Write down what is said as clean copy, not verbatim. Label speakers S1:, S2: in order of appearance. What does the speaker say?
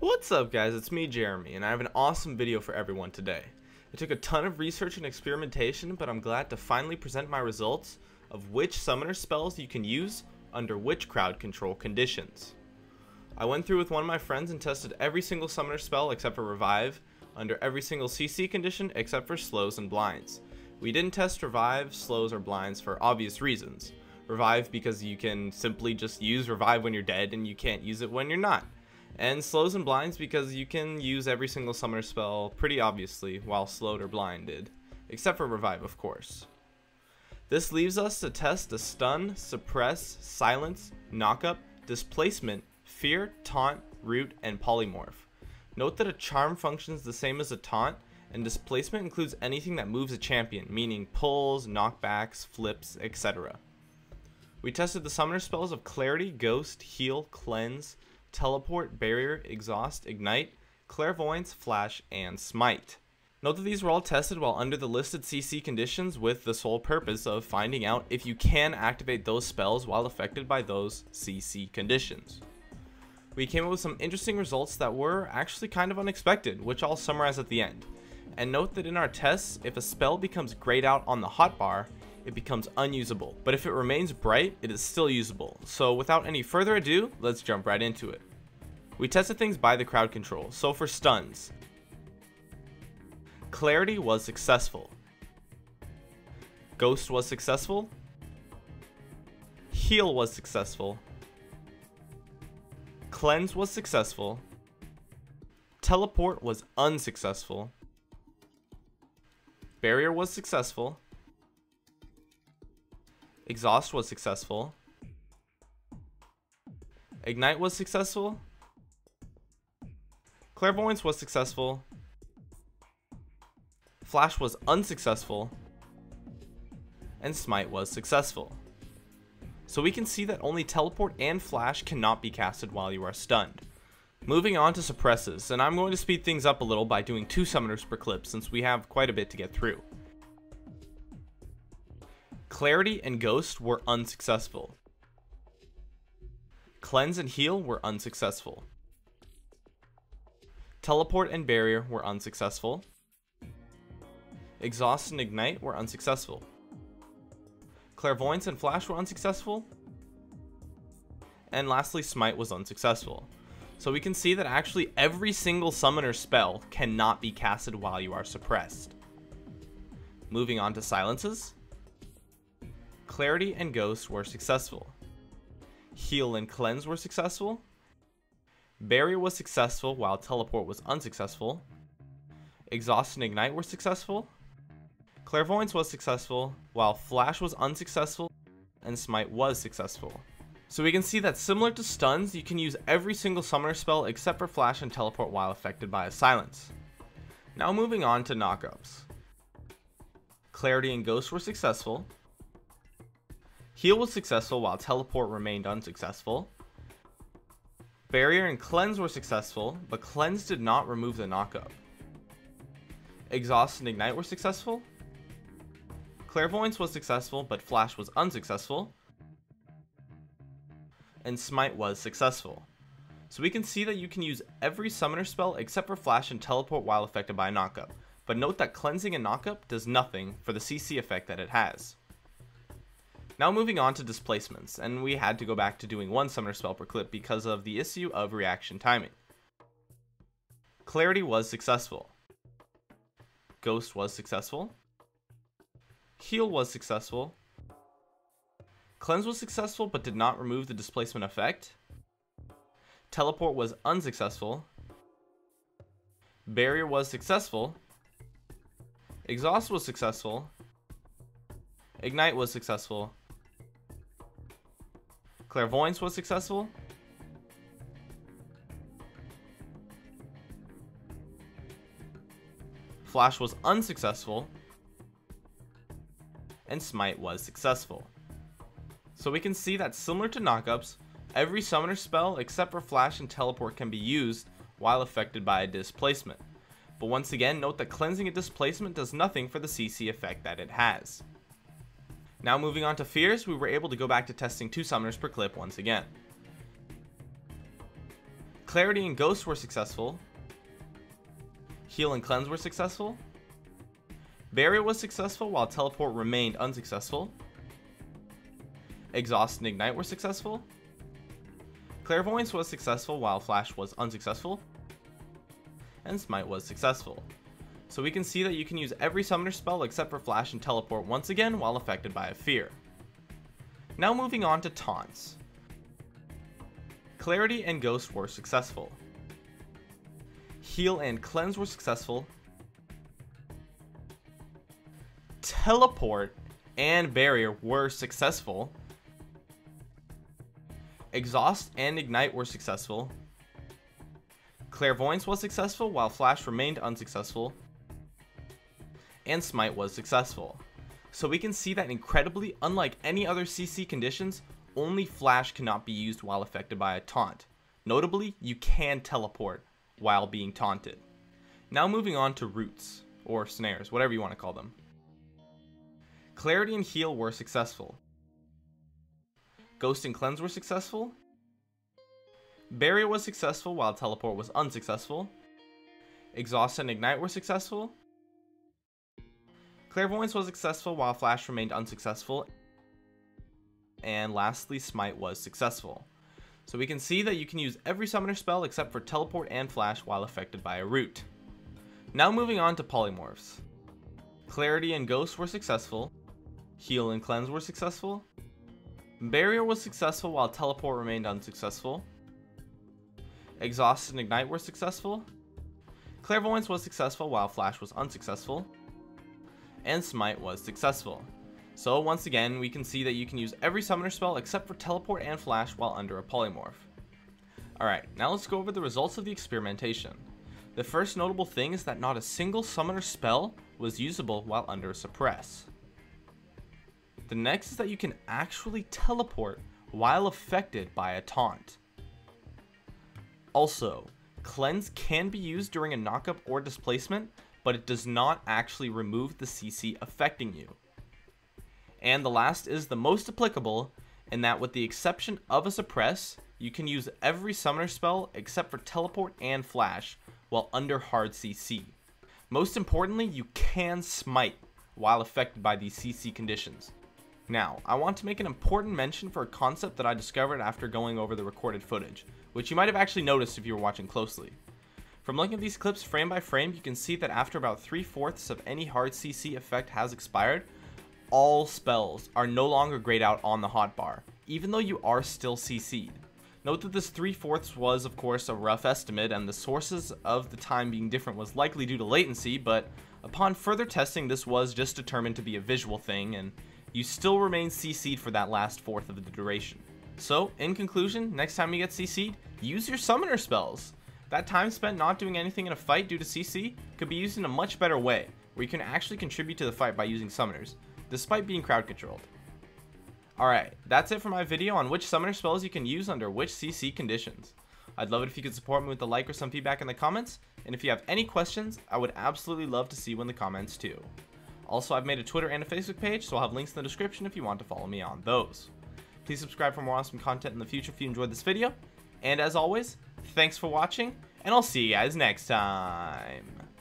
S1: What's up guys, it's me Jeremy, and I have an awesome video for everyone today. It took a ton of research and experimentation, but I'm glad to finally present my results of which summoner spells you can use under which crowd control conditions. I went through with one of my friends and tested every single summoner spell except for Revive, under every single CC condition except for slows and blinds. We didn't test Revive, slows, or blinds for obvious reasons. Revive because you can simply just use Revive when you're dead and you can't use it when you're not. And slows and blinds because you can use every single summoner spell pretty obviously while slowed or blinded, except for Revive of course. This leaves us to test the Stun, Suppress, Silence, Knockup, Displacement, Fear, Taunt, Root, and Polymorph. Note that a Charm functions the same as a Taunt, and Displacement includes anything that moves a champion, meaning pulls, knockbacks, flips, etc. We tested the summoner spells of Clarity, Ghost, Heal, Cleanse, Teleport, Barrier, Exhaust, Ignite, Clairvoyance, Flash, and Smite. Note that these were all tested while under the listed CC conditions with the sole purpose of finding out if you can activate those spells while affected by those CC conditions. We came up with some interesting results that were actually kind of unexpected, which I'll summarize at the end. And note that in our tests, if a spell becomes grayed out on the hotbar, it becomes unusable, but if it remains bright, it is still usable. So without any further ado, let's jump right into it. We tested things by the crowd control. So for stuns, Clarity was successful, Ghost was successful, Heal was successful, Cleanse was successful, Teleport was unsuccessful, Barrier was successful, Exhaust was successful, Ignite was successful, Clairvoyance was successful, Flash was unsuccessful, and Smite was successful. So we can see that only Teleport and Flash cannot be casted while you are stunned. Moving on to suppresses, and I'm going to speed things up a little by doing 2 summoners per clip since we have quite a bit to get through. Clarity and Ghost were unsuccessful. Cleanse and Heal were unsuccessful. Teleport and Barrier were unsuccessful. Exhaust and Ignite were unsuccessful. Clairvoyance and Flash were unsuccessful. And lastly, Smite was unsuccessful. So we can see that actually every single summoner spell cannot be casted while you are suppressed. Moving on to silences. Clarity and Ghost were successful. Heal and Cleanse were successful. Barrier was successful while Teleport was unsuccessful. Exhaust and Ignite were successful. Clairvoyance was successful while Flash was unsuccessful and Smite was successful. So we can see that similar to stuns, you can use every single summoner spell except for Flash and Teleport while affected by a silence. Now moving on to knockups. Clarity and Ghost were successful. Heal was successful while Teleport remained unsuccessful. Barrier and Cleanse were successful, but Cleanse did not remove the knockup. Exhaust and Ignite were successful. Clairvoyance was successful, but Flash was unsuccessful. And Smite was successful. So we can see that you can use every summoner spell except for Flash and Teleport while affected by a knockup. But note that cleansing a knockup does nothing for the CC effect that it has. Now moving on to displacements, and we had to go back to doing 1 summoner spell per clip because of the issue of reaction timing. Clarity was successful. Ghost was successful. Heal was successful. Cleanse was successful but did not remove the displacement effect. Teleport was unsuccessful. Barrier was successful. Exhaust was successful. Ignite was successful. Clairvoyance was successful. Flash was unsuccessful. And Smite was successful. So we can see that similar to knockups, every summoner spell except for Flash and Teleport can be used while affected by a displacement. But once again, note that cleansing a displacement does nothing for the CC effect that it has. Now moving on to fears, we were able to go back to testing 2 summoners per clip once again. Clarity and Ghost were successful. Heal and Cleanse were successful. Barrier was successful while Teleport remained unsuccessful. Exhaust and Ignite were successful. Clairvoyance was successful while Flash was unsuccessful. And Smite was successful. So we can see that you can use every summoner spell except for Flash and Teleport once again while affected by a fear. Now moving on to Taunts. Clarity and Ghost were successful. Heal and Cleanse were successful. Teleport and Barrier were successful. Exhaust and Ignite were successful. Clairvoyance was successful while Flash remained unsuccessful. And Smite was successful. So we can see that incredibly, unlike any other CC conditions, only Flash cannot be used while affected by a taunt. Notably, you can teleport while being taunted. Now moving on to roots, or snares, whatever you want to call them. Clarity and Heal were successful. Ghost and Cleanse were successful. Barrier was successful while Teleport was unsuccessful. Exhaust and Ignite were successful. Clairvoyance was successful while Flash remained unsuccessful. And lastly, Smite was successful. So we can see that you can use every summoner spell except for Teleport and Flash while affected by a root. Now moving on to Polymorphs. Clarity and Ghost were successful. Heal and Cleanse were successful. Barrier was successful while Teleport remained unsuccessful. Exhaust and Ignite were successful. Clairvoyance was successful while Flash was unsuccessful. And Smite was successful. So once again, we can see that you can use every summoner spell except for Teleport and Flash while under a Polymorph. Alright, now let's go over the results of the experimentation. The first notable thing is that not a single summoner spell was usable while under a Suppress. The next is that you can actually teleport while affected by a taunt. Also, Cleanse can be used during a knockup or displacement, but it does not actually remove the CC affecting you. And the last is the most applicable, in that with the exception of a Suppress, you can use every summoner spell except for Teleport and Flash while under hard CC. Most importantly, you can Smite while affected by these CC conditions. Now, I want to make an important mention for a concept that I discovered after going over the recorded footage, which you might have actually noticed if you were watching closely. From looking at these clips frame by frame, you can see that after about 3/4 of any hard CC effect has expired, all spells are no longer grayed out on the hotbar, even though you are still CC'd. Note that this 3/4 was of course a rough estimate, and the sources of the time being different was likely due to latency, but upon further testing this was just determined to be a visual thing, and you still remain CC'd for that last fourth of the duration. So, in conclusion, next time you get CC'd, use your summoner spells. That time spent not doing anything in a fight due to CC could be used in a much better way, where you can actually contribute to the fight by using summoners, despite being crowd controlled. Alright, that's it for my video on which summoner spells you can use under which CC conditions. I'd love it if you could support me with a like or some feedback in the comments, and if you have any questions, I would absolutely love to see you in the comments too. Also, I've made a Twitter and a Facebook page, so I'll have links in the description if you want to follow me on those. Please subscribe for more awesome content in the future if you enjoyed this video, and as always, thanks for watching, and I'll see you guys next time.